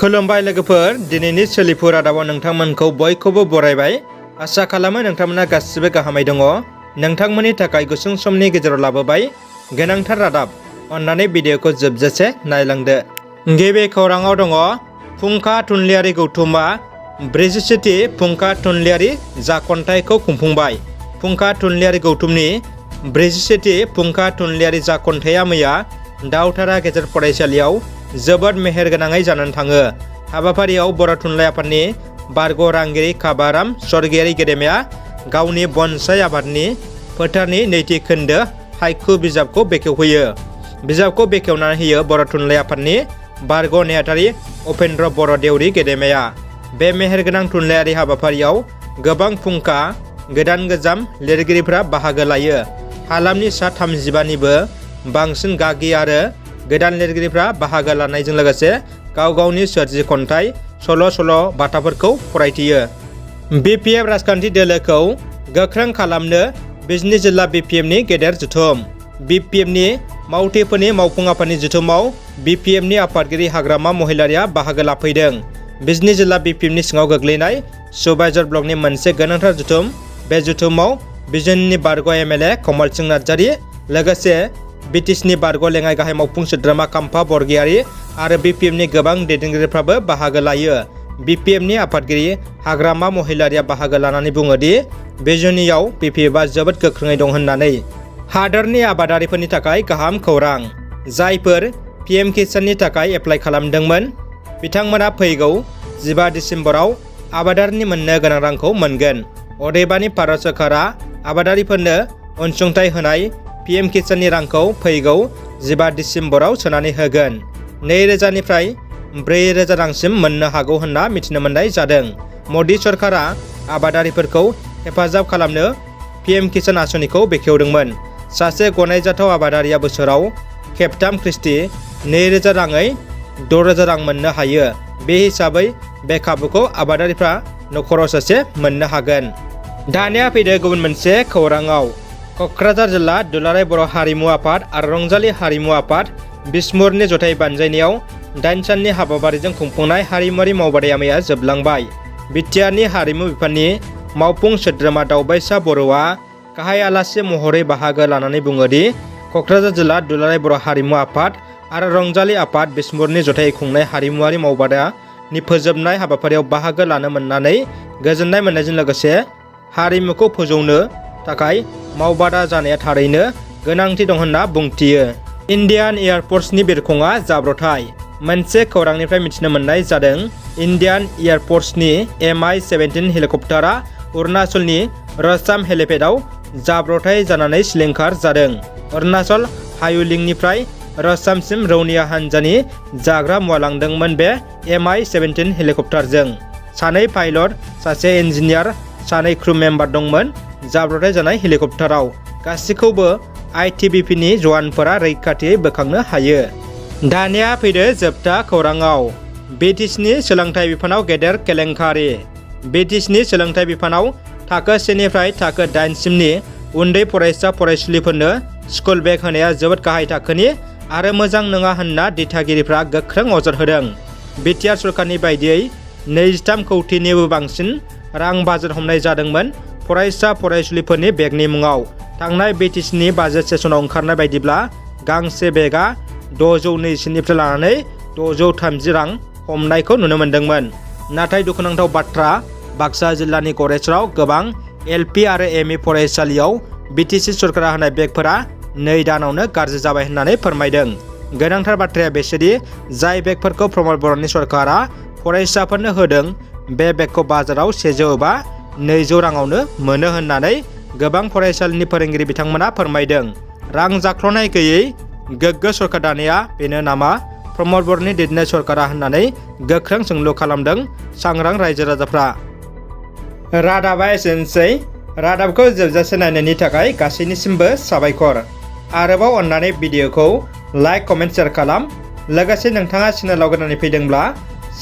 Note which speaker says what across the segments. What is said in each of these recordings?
Speaker 1: खुलुमबाय लोगोफोर, दिनैनि सोलिफु रादाबाव नोंथांमोनखौ बयखौबो बरायबाय। आसा खालामो नोंथांमोना गासिबो गाहामै दङ। नोंथांमोननि थाखाय गुसुं समनि गेजेराव लाबोबाय गोनांथार रादाब। अन्नानै भिडिअखौ जोबजासे नायलांदो। गिबि खौराङाव दङ, फुंखा थुनलाइयारि गौथुमा 47थि फुंखा थुनलाइयारि जाखन्थाइखौ खुंफुंबाय। फुंखा थुनलाइयारि गौथुमनि 47थि फुंखा थुनलाइयारि जाखन्थाइया मैया दावधारा गेजेर फरायसालियाव जोबोद मेहेरगोनाङै जानानै थाङो। हाबाफारियाव बर' थुनलाइ आफादनि बारग' रांगिरि काबाराम स्वर्गियारि गेदेमाया गावनि बनसाइ आबादनि फोथारनि नैथि खोन्दो हाइकु बिजाबखौ बेखेवहोयो। बिजाबखौ बेखेवनानै होयो बर' थुनलाइ आफादनि बारग' नेहाथारि उपेन्द्र बर' देउरि गेदेमाया। बे मेहेरगोनां थुनलाइयारि हाबाफारियाव गोबां फुंखा गोदान गोजाम लिरगिरिफोरा बाहागो लायो। हालामनि सा 35निबो बांसिन गागि आरो गोदान लिरगिरिफ्रा बाहागो लानायजों लोगोसे गाव गावनि सोरजि खन्थाइ, सल' बाथाफोरखौ फरायथियो। BPF राजखान्थि दोलोखौ गोख्रों खालामनो बिजनि जिल्ला BPFनि गेदेर जथुम। BPFनि मावथिफोरनि मावफुं आफादनि जथुमाव BPFनि आफादगिरि हाग्रामा महिलारिया बाहागो लाफैदों। बिजनि जिल्ला BPFनि सिङाव गोग्लैनाय सुबाइझार ब्लकनि मोनसे गोनांथार जथुम। बे जथुमाव बिजननि बारग' MLA कमल सिंह नार्जारि, लोगोसे BTCनि बारग' लेङाइ गाहाय मावफुं सोद्रोमा काम्फा बरगयारि आरो BPFनि गोबां दैदेनगिरिफ्राबो बाहागो लायो। BPFनि आफादगिरि हाग्रामा महिलारिया बाहागो लानानै बुङोदि बिजनियाव BPFआ जोबोद गोख्रोङै दं होननानै। हादोरनि आबादारिफोरनि थाखाय गाहाम खौरां। जायफोर PM किसाननि थाखाय एप्लाइ खालामदोंमोन, बिथांमोना फैगौ 15 डिसेम्बराव आबादारिनि मोननो गोनां रांखौ मोनगोन। अदेबानि भारत सोरखारा आबादारिफोरनो अनसुंथाइ होनाय PM किसाननि रांखौ फैगौ 15 डिसेम्बराव सोनानै होगोन। 2000 निफ्राय 4000 रांसिम मोननो हागौ होनना मिथिनो मोननाय जादों। मदि सरकारा आबादारिफोरखौ हेफाजाब खालामनो PM किसान आसनिखौ बेखेवदोंमोन। सासे गनायजाथाव आबादारिया बोसोराव खेबथाम ख्रिस्टि 2000 राङै 6000 रां मोननो हायो। बे हिसाबै बे खाबुखौ आबादारिफ्रा नखराव सासे मोननो हागोन। दानिया फैदो गुबुन मोनसे खौराङाव। क'क्राझार जिल्ला दुलाराय बर' हारिमु आफाद आरो रंजालि हारिमु आफाद बिस्मुरनि जथाइ बानजायनायाव 8 साननि हाबाफारिजों खुंफुंनाय हारिमुआरि मावबादाया मैया जोबलांबाय। बिटिआरनि हारिमु बिफाननि मावफुं सोद्रोमा दावबायसा बर'आ गाहाय आलासि महरै बाहागो लानानै बुङोदि क'क्राझार जिल्ला दुलाराय बर' हारिमु आफाद आरो रंजालि आफाद बिस्मुरनि जथाइ खुंनाय हारिमुआरि मावबादानि फोजोबनाय हाबाफारियाव बाहागो लानो मोननानै गोजोननाय मोननायजों लोगोसे हारिमुखौ फोजौनो थाखाय मावबादा जानाया थारैनो गोनांथि दं होनना बुंथियो। इन्डियान एयार फर्सनि बिरखंआ जाब्रथाय। मोनसे खौरांनिफ्राय मिथिनो मोननाय जादों, इन्डियान एयार फर्सनि MI-17 हेलिकप्टारा अरुणाचलनि रसाम हेलिपेडआव जाब्रथाय जानानै सिलिंखार जादों। अरुणाचल हायुलिंनिफ्राय रसामसिम रौनिया हान्जानि जाग्रा मुवा लांदोंमोन बे MI-17 हेलिकप्टारजों। 2 pilot, 1 engineer, 2 crew member दंमोन जाब्रथाय जानाय हेलिकप्टाराव। गासिखौबो ITBPनि जवानफोरा रैखाथियै बोखांनो हायो। दानिया फैदो जोबथा खौराङाव। BTCनि सोलोंथाइ बिफानाव गेदेर केलेंकारि। BTCनि सोलोंथाइ बिफानाव थाखो 1 निफ्राय थाखो 8 सिमनि उन्दै फरायसा फरायसुलिफोरनो स्कुल बेग होनाया जोबोद गाहाय थाखोनि आरो मोजां नङा होनना दिथागिरिफ्रा गोख्रों अजद होदों। बिटिआर सरकारनि बायदियै 23 कौटिनिबो बांसिन रां बाजेट हमनाय जादोंमोन फरायसा फरायसुलिफोरनि बेगनि मुङाव। थांनाय BTCनि बाजेट सेसनाव ओंखारनाय बायदिब्ला गांसे बेगआ 620निफ्राय लानानै 630 रां हमनायखौ नुनो मोन्दोंमोन। नाथाय दुखुनांथाव बाथ्रा, बाक्सा जिल्लानि गरेस्राव गोबां LP आरो ME फरायसालियाव BTC सरकारा होनाय बेगफोरा 2 दानावनो गाज्रि जाबाय होननानै फोरमायदों। गोनांथार बाथ्राया बेसोदि जाय बेगफोरखौ प्रमद बर'नि सरकारा फरायसाफोरनो होदों, बे बेगखौ बाजाराव 100 एबा 200 राङावनो मोनो होननानै गोबां फरायसालिनि फोरोंगिरि बिथांमोना फोरमायदों। रां जाख्ल'नाय गैयै गोग्गो सरकार दानाया बेनो नामा प्रमद बर'नि दैदेननाय सरकारा होननानै गोख्रों सोंलु खालामदों सांग्रां रायजो राजाफ्रा। रादाबा एसेनोसै। रादाबखौ जोबजासे नायनायनि थाखाय गासैनिसिमबो साबायखर। आरोबाव अन्नानै भिडिअखौ लाइक, कमेन्ट, शेयार खालाम। लोगोसे नोंथाङा चेनेलाव गोदानै फैदोंब्ला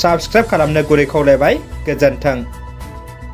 Speaker 1: साबस्क्राइब खालामनो गुरै खावलायबाय। गोजोन्थों।